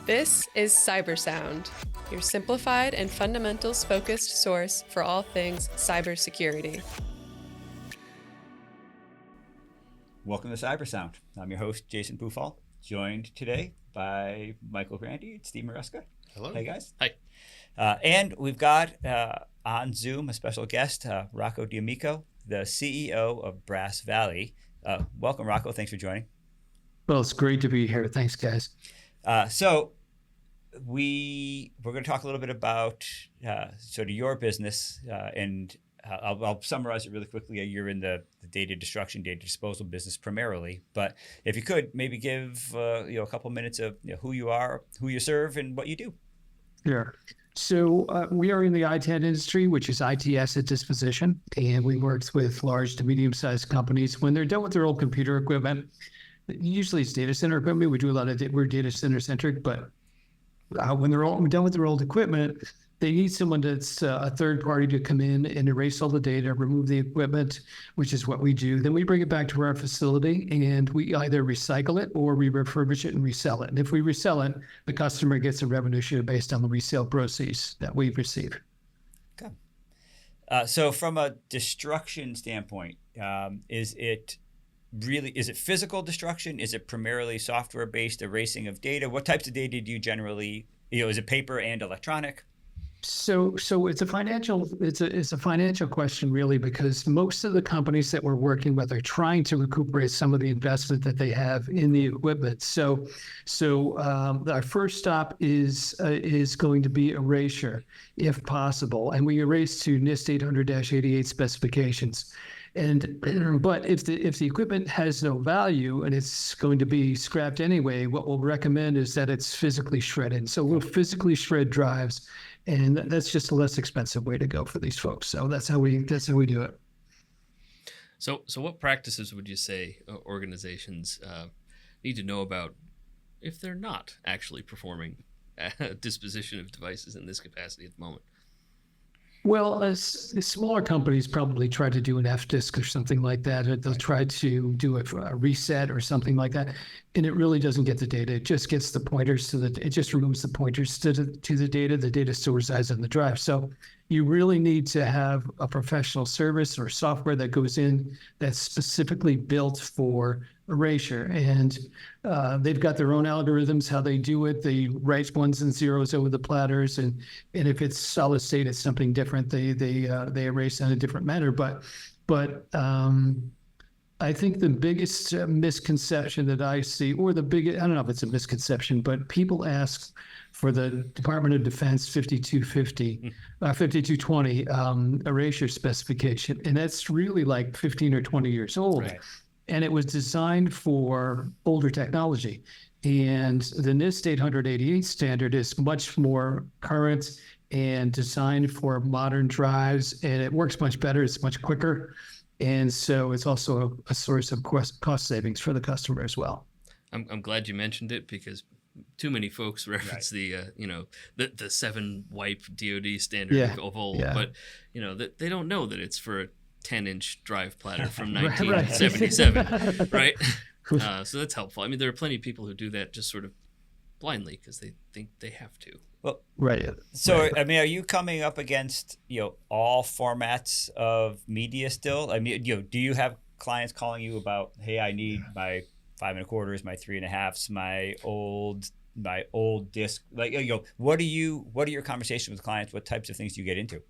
This is CyberSound, your simplified and fundamentals-focused source for all things cybersecurity. Welcome to CyberSound. I'm your host, Jason Bufal, joined today by Michael Grandy and Steve Maresca. Hello. Hey, guys. Hi. And we've got on Zoom a special guest, Rocco D'Amico, the CEO of Brass Valley. Welcome, Rocco. Thanks for joining. Well, it's great to be here. Thanks, guys. So we're going to talk a little bit about sort of your business, and I'll summarize it really quickly. You're in the data destruction, data disposal business primarily, but if you could maybe give a couple minutes of who you are, who you serve, and what you do. Sure. So we are in the ITAD industry, which is IT asset disposition, and we work with large to medium-sized companies when they're done with their old computer equipment. Usually it's data center equipment. We do a lot of we're data center centric, but when they're all done with their old equipment, they need someone that's a third party to come in and erase all the data, remove the equipment, which is what we do. Then we bring it back to our facility and we either recycle it or we refurbish it and resell it. And if we resell it, the customer gets a revenue share based on the resale proceeds that we receive. Okay. So from a destruction standpoint, is it physical destruction? Is it primarily software-based erasing of data? What types of data do you generally, is it paper and electronic? So it's a financial question really, because most of the companies that we're working with are trying to recuperate some of the investment that they have in the equipment. So our first stop is going to be erasure, if possible, and we erase to NIST 800-88 specifications. But if the equipment has no value and it's going to be scrapped anyway, what we'll recommend is that it's physically shredded. So we'll physically shred drives, and that's just a less expensive way to go for these folks. So that's how we do it. So what practices would you say organizations need to know about if they're not actually performing disposition of devices in this capacity at the moment? Well, smaller companies probably try to do an F-disk or something like that, or they'll try to do a reset or something like that, and it really doesn't get the data. It just gets the pointers it just removes the pointers to the data. The data still resides on the drive. So you really need to have a professional service or software that goes in that's specifically built for erasure, and they've got their own algorithms how they do it. They write ones and zeros over the platters, and if it's solid state, it's something different. They erase in a different manner. But I think the biggest misconception that I see, or I don't know if it's a misconception, but people ask for the Department of Defense 5220 erasure specification, and that's really like 15 or 20 years old. Right. And it was designed for older technology. And the NIST 888 standard is much more current and designed for modern drives, and it works much better. It's much quicker. And so it's also a source of cost savings for the customer as well. I'm glad you mentioned it, because too many folks reference the 7-wipe DoD standard of old, but they don't know that it's for a 10-inch drive platter from 1977, right? So that's helpful. I mean, there are plenty of people who do that just sort of blindly because they think they have to. Well, right. So, right. I mean, are you coming up against all formats of media still? I mean, do you have clients calling you about, hey, I need my 5 1/4s, my 3 1/2s, my old disc? Like, what are your conversations with clients? What types of things do you get into?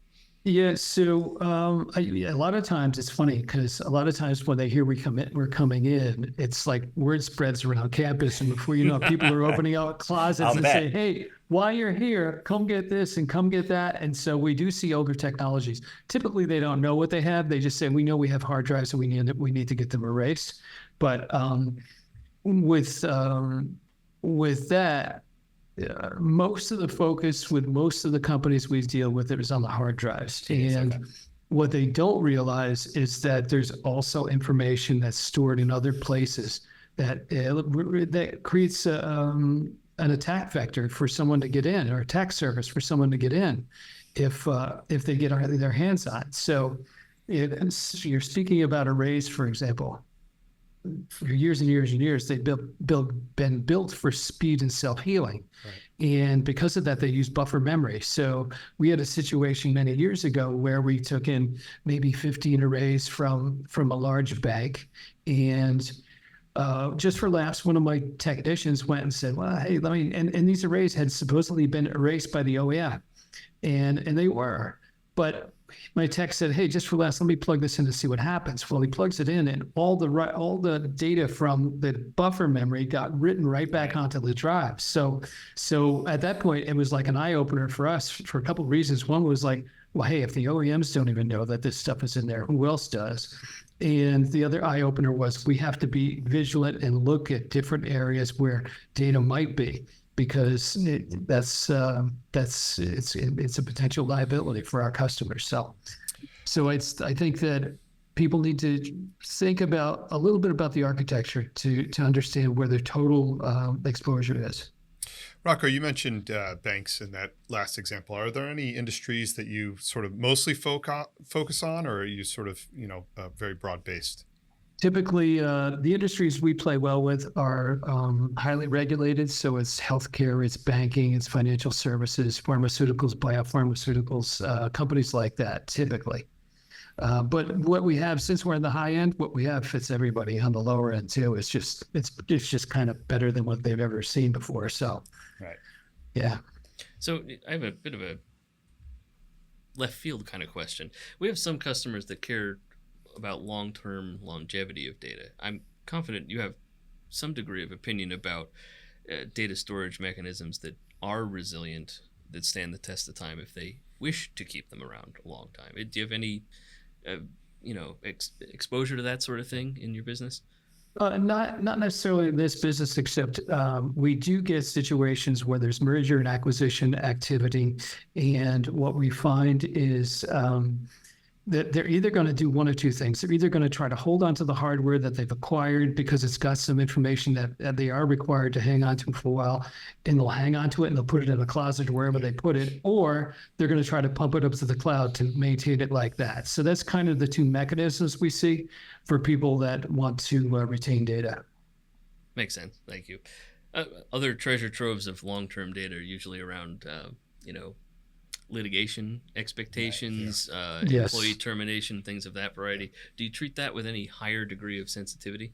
Yeah, so a lot of times it's funny because a lot of times when they hear we're coming in, it's like word spreads around campus, and before you know it, people are opening out closets and saying, "Hey, while you're here, come get this and come get that." And so we do see older technologies. Typically, they don't know what they have. They just say, "We know we have hard drives, so we need to get them erased." But with that. Most of the focus with most of the companies we deal with is on the hard drives. And what they don't realize is that there's also information that's stored in other places that creates an attack vector for someone to get in, or attack surface for someone to get in if they get their hands on it. So you're speaking about arrays, for example. for years and years and years, they've been built for speed and self-healing. Right. And because of that, they use buffer memory. So we had a situation many years ago where we took in maybe 15 arrays from a large bank, and just for laughs, one of my technicians went and said, well, hey, let me, and these arrays had supposedly been erased by the OEM, and they were. But my tech said, hey, just for laughs, let me plug this in to see what happens. Well, he plugs it in, and all the data from the buffer memory got written right back onto the drive. So at that point, it was like an eye-opener for us for a couple of reasons. One was like, well, hey, if the OEMs don't even know that this stuff is in there, who else does? And the other eye-opener was we have to be vigilant and look at different areas where data might be, because it's a potential liability for our customers. So I think that people need to think about a little bit about the architecture to understand where their total exposure is. Rocco, you mentioned banks in that last example. Are there any industries that you sort of mostly focus on, or are you sort of, very broad-based? Typically, the industries we play well with are highly regulated. So it's healthcare, it's banking, it's financial services, pharmaceuticals, biopharmaceuticals, companies like that, typically. But what we have, since we're in the high end, what we have fits everybody. On the lower end too. It's just kind of better than what they've ever seen before. So, right, yeah. So I have a bit of a left field kind of question. We have some customers that care about long-term longevity of data. I'm confident you have some degree of opinion about data storage mechanisms that are resilient, that stand the test of time if they wish to keep them around a long time. Do you have any exposure to that sort of thing in your business? Not necessarily in this business, except we do get situations where there's merger and acquisition activity, and what we find is that they're either going to do one or two things. They're either going to try to hold on to the hardware that they've acquired because it's got some information that they are required to hang on to for a while, and they'll hang on to it and they'll put it in a closet or wherever they put it, or they're going to try to pump it up to the cloud to maintain it like that. So that's kind of the two mechanisms we see for people that want to retain data. Makes sense. Thank you. Other treasure troves of long-term data are usually around, litigation expectations, Yes. employee termination, things of that variety. Do you treat that with any higher degree of sensitivity?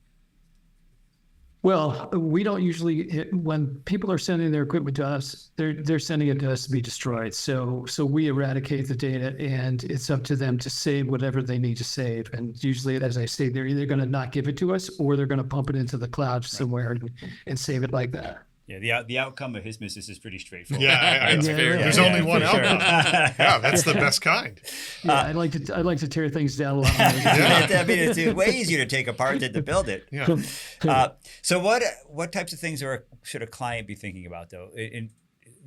Well, we don't usually, when people are sending their equipment to us, they're sending it to us to be destroyed. So we eradicate the data, and it's up to them to save whatever they need to save. And usually, as I say, they're either going to not give it to us, or they're going to pump it into the cloud somewhere and save it like that. Yeah, the outcome of his business is pretty straightforward. Yeah, there's only one outcome. Yeah, that's the best kind. Yeah, I'd like to tear things down a lot more. I mean, it's way easier to take apart than to build it. Yeah. So what types of things should a client be thinking about, though?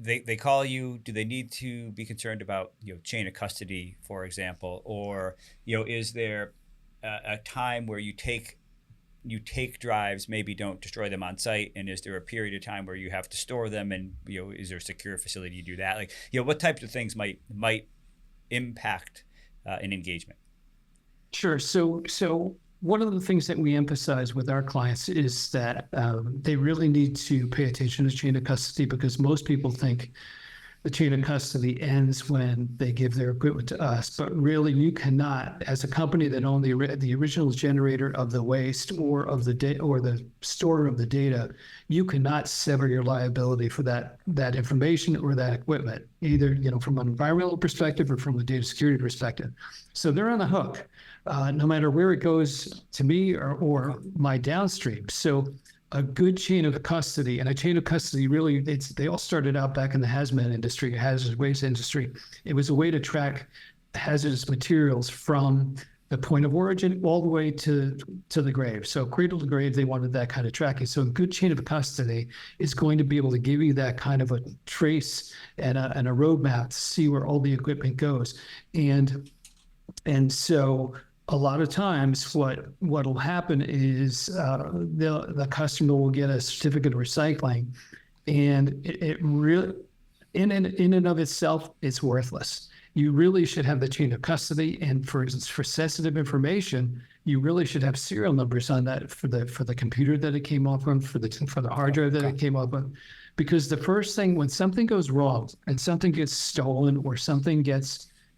They call you. Do they need to be concerned about chain of custody, for example, or is there a time where you take drives, maybe don't destroy them on site, and is there a period of time where you have to store them, and is there a secure facility to do that? Like, what types of things might impact an engagement? Sure. So one of the things that we emphasize with our clients is that they really need to pay attention to chain of custody, because most people think the chain of custody ends when they give their equipment to us, but really you cannot, as a company that owned the original generator of the waste or of the data or the storer of the data, you cannot sever your liability for that information or that equipment, either from an environmental perspective or from a data security perspective. So they're on the hook, no matter where it goes to me or my downstream. So a good chain of custody, and a chain of custody really, they all started out back in the hazmat industry, hazardous waste industry. It was a way to track hazardous materials from the point of origin all the way to the grave. So cradle to grave, they wanted that kind of tracking. So a good chain of custody is going to be able to give you that kind of a trace and a roadmap to see where all the equipment goes. And so a lot of times what'll happen is the customer will get a certificate of recycling, and it really, in and of itself, it's worthless. You really should have the chain of custody, and for instance, for sensitive information, you really should have serial numbers on that for the computer that it came off from, for the hard drive that it came off of. Because the first thing, when something goes wrong and something gets stolen or something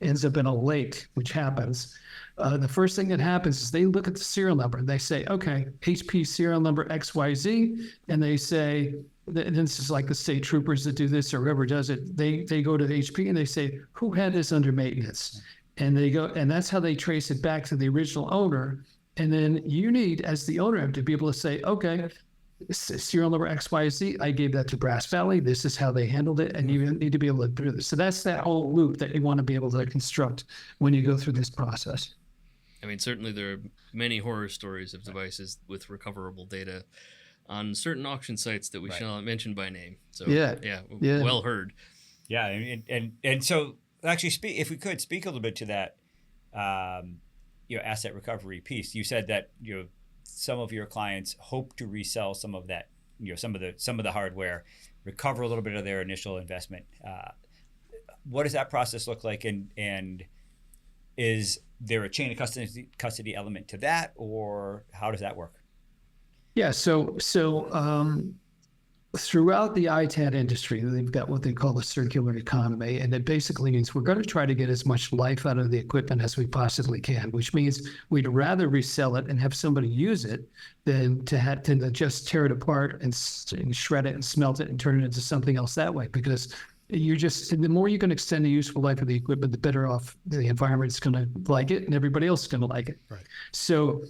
ends up in a lake, which happens, the first thing that happens is they look at the serial number and they say, okay, HP serial number XYZ, and they say, and this is like the state troopers that do this or whoever does it, they go to HP and they say, who had this under maintenance? And they go, and that's how they trace it back to the original owner. And then you need, as the owner, to be able to say, okay, serial number XYZ, I gave that to Brass Valley. This is how they handled it. And you need to be able to do this. So that's that whole loop that you want to be able to construct when you go through this process. I mean, certainly there are many horror stories of devices with recoverable data on certain auction sites that we shall not mention by name. So yeah, well heard. Yeah, and so actually, if we could speak a little bit to that, asset recovery piece. You said that some of your clients hope to resell some of that, some of the hardware, recover a little bit of their initial investment. What does that process look like, and is there a chain of custody element to that, or how does that work? Yeah, so throughout the ITAD industry, they've got what they call the circular economy, and it basically means we're going to try to get as much life out of the equipment as we possibly can, which means we'd rather resell it and have somebody use it than to just tear it apart and shred it and smelt it and turn it into something else that way, because the more you can extend the useful life of the equipment, the better off the environment's going to like it, and everybody else is going to like it. Right. So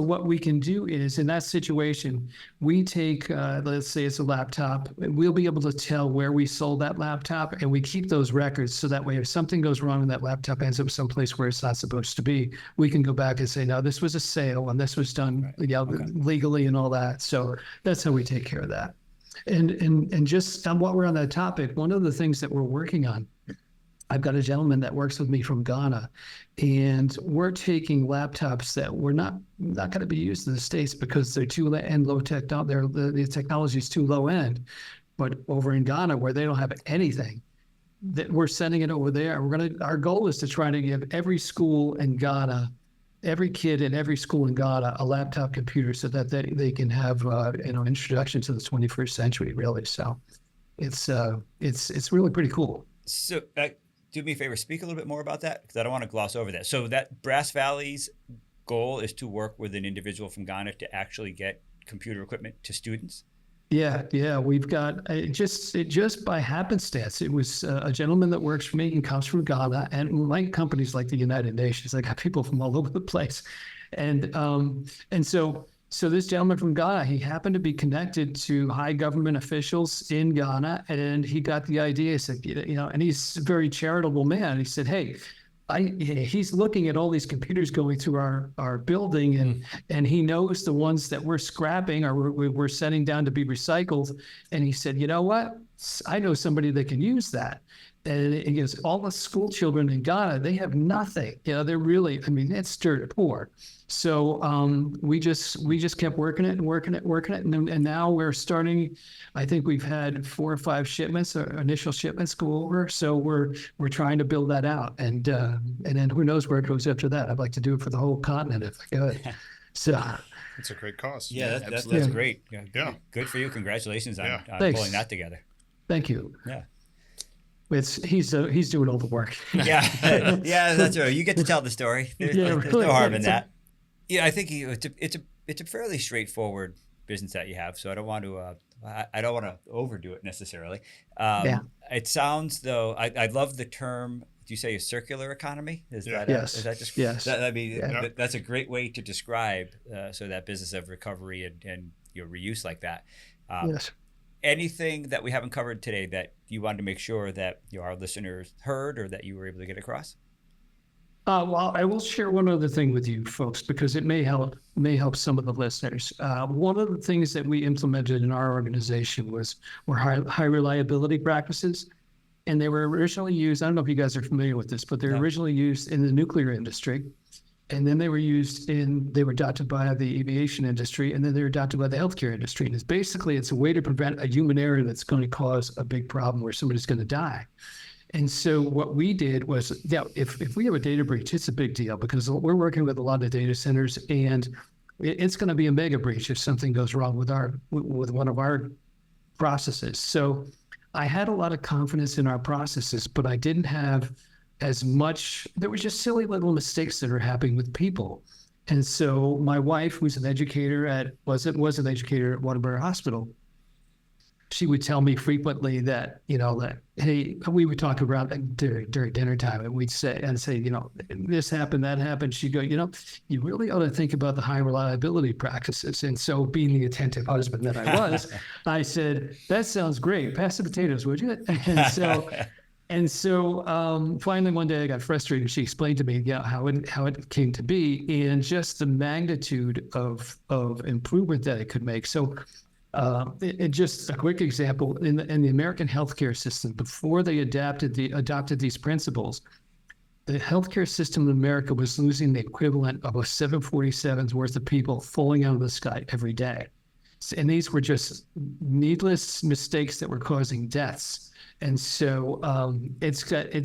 what we can do is, in that situation, we take, let's say it's a laptop, we'll be able to tell where we sold that laptop, and we keep those records so that way if something goes wrong and that laptop ends up someplace where it's not supposed to be, we can go back and say, no, this was a sale and this was done legally and all that. So that's how we take care of that. And just while we're on that topic, one of the things that we're working on, I've got a gentleman that works with me from Ghana, and we're taking laptops that were not going to be used in the States because they're too low tech. The technology is too low end. But over in Ghana, where they don't have anything, that we're sending it over there. Our goal is to try to give every school in Ghana, every kid in every school in Ghana, a laptop computer so that they can have introduction to the 21st century, really. So it's really pretty cool. So do me a favor, speak a little bit more about that, because I don't want to gloss over that. So that Brass Valley's goal is to work with an individual from Ghana to actually get computer equipment to students? Yeah. We've got just by happenstance. It was a gentleman that works for me and comes from Ghana, and like companies like the United Nations, I got people from all over the place, and so this gentleman from Ghana, he happened to be connected to high government officials in Ghana, and he got the idea. He said, and he's a very charitable man. He said, hey. He's looking at all these computers going through our building, and he knows the ones that we're scrapping or we're sending down to be recycled. And he said, you know what? I know somebody that can use that. And he goes, all the school children in Ghana, they have nothing. They're really, it's dirt poor. So we just kept working it. And now we're starting, I think we've had 4 or 5 shipments, or initial shipments go over. So we're trying to build that out. And then who knows where it goes after that. I'd like to do it for the whole continent if I could. So it's a great cause. Yeah, that's great. Yeah. Good for you. Congratulations on pulling that together. Thank you. Yeah. He's doing all the work. Yeah, that's right. You get to tell the story. There's no harm in that. Yeah, I think it's a fairly straightforward business that you have. So I don't want to overdo it necessarily. It sounds though. I love the term. Do you say a circular economy? Is that just yes? That's a great way to describe that business of recovery and reuse like that. Yes. Anything that we haven't covered today that you wanted to make sure that our listeners heard or that you were able to get across? Well, I will share one other thing with you folks because it may help some of the listeners. One of the things that we implemented in our organization were high reliability practices, and they were originally used. I don't know if you guys are familiar with this, but they were originally used in the nuclear industry. And then they were adopted by the aviation industry, and then they were adopted by the healthcare industry. And it's a way to prevent a human error that's going to cause a big problem where somebody's going to die. And so what we did was, if we have a data breach, it's a big deal because we're working with a lot of data centers, and it's going to be a mega breach if something goes wrong with one of our processes. So I had a lot of confidence in our processes, but I didn't have as much. There were just silly little mistakes that are happening with people. And so my wife, who's an educator was an educator at Waterbury Hospital, she would tell me frequently that, hey, we would talk about it during dinner time, and we'd say, this happened, that happened. She'd go, you really ought to think about the high reliability practices. And so, being the attentive husband that I was, I said, that sounds great. Pass the potatoes, would you? And so finally one day I got frustrated. She explained to me how it came to be, and just the magnitude of improvement that it could make. So just a quick example, in the American healthcare system, before they adopted these principles, the healthcare system in America was losing the equivalent of a 747's worth of people falling out of the sky every day. And these were just needless mistakes that were causing deaths. And so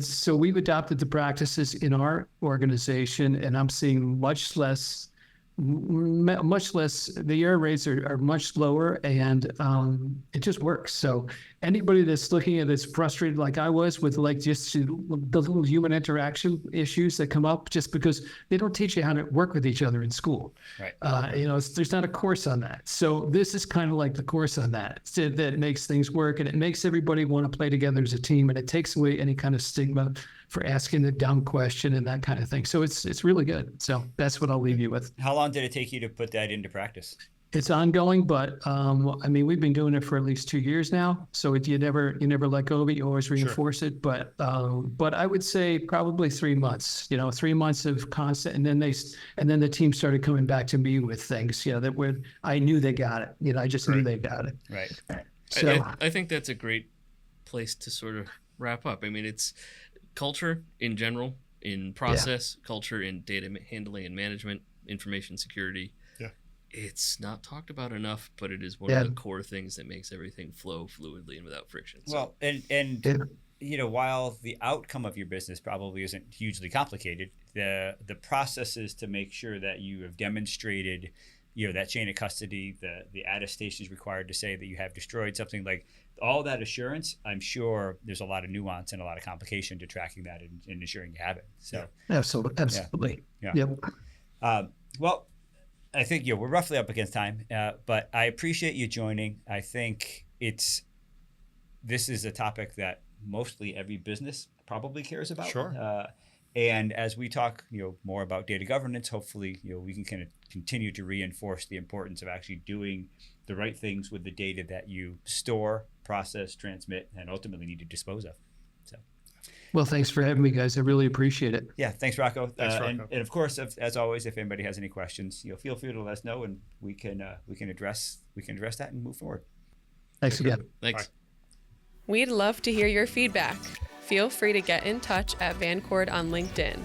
so we've adopted the practices in our organization, and I'm seeing much less. The error rates are much lower, and it just works. So anybody that's looking at this frustrated like I was with just the little human interaction issues that come up just because they don't teach you how to work with each other in school. Right. There's not a course on that. So this is kind of like the course on that. That makes things work, and it makes everybody want to play together as a team, and it takes away any kind of stigma for asking the dumb question and that kind of thing. So it's really good. So that's what I'll leave you with. How long did it take you to put that into practice? It's ongoing, but we've been doing it for at least 2 years now. So you never let go of it. You always reinforce it. But I would say probably 3 months. 3 months of constant, and then the team started coming back to me with things. I knew they got it. I just knew they got it. Right. So I think that's a great place to sort of wrap up. I mean, it's culture in general, in process, culture in data handling and management, information security. Yeah. It's not talked about enough, but it is one of the core things that makes everything flow fluidly and without friction. So. Well, and while the outcome of your business probably isn't hugely complicated, the processes to make sure that you have demonstrated that chain of custody, the attestations required to say that you have destroyed something, like all that assurance, I'm sure there's a lot of nuance and a lot of complication to tracking that and ensuring you have it. So absolutely. Yeah. Yep. Well, I think we're roughly up against time, but I appreciate you joining. I think this is a topic that mostly every business probably cares about. Sure. And as we talk, more about data governance, hopefully, we can kind of continue to reinforce the importance of actually doing the right things with the data that you store, process, transmit, and ultimately need to dispose of. So, well, thanks for having me, guys. I really appreciate it. Yeah, thanks, Rocco. Thanks, Rocco. And of course, as always, if anybody has any questions, feel free to let us know, and we can address that and move forward. Thanks again. Thanks. Bye. We'd love to hear your feedback. Feel free to get in touch at Vancord on LinkedIn.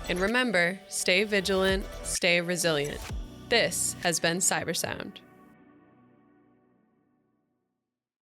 And remember, stay vigilant, stay resilient. This has been CyberSound.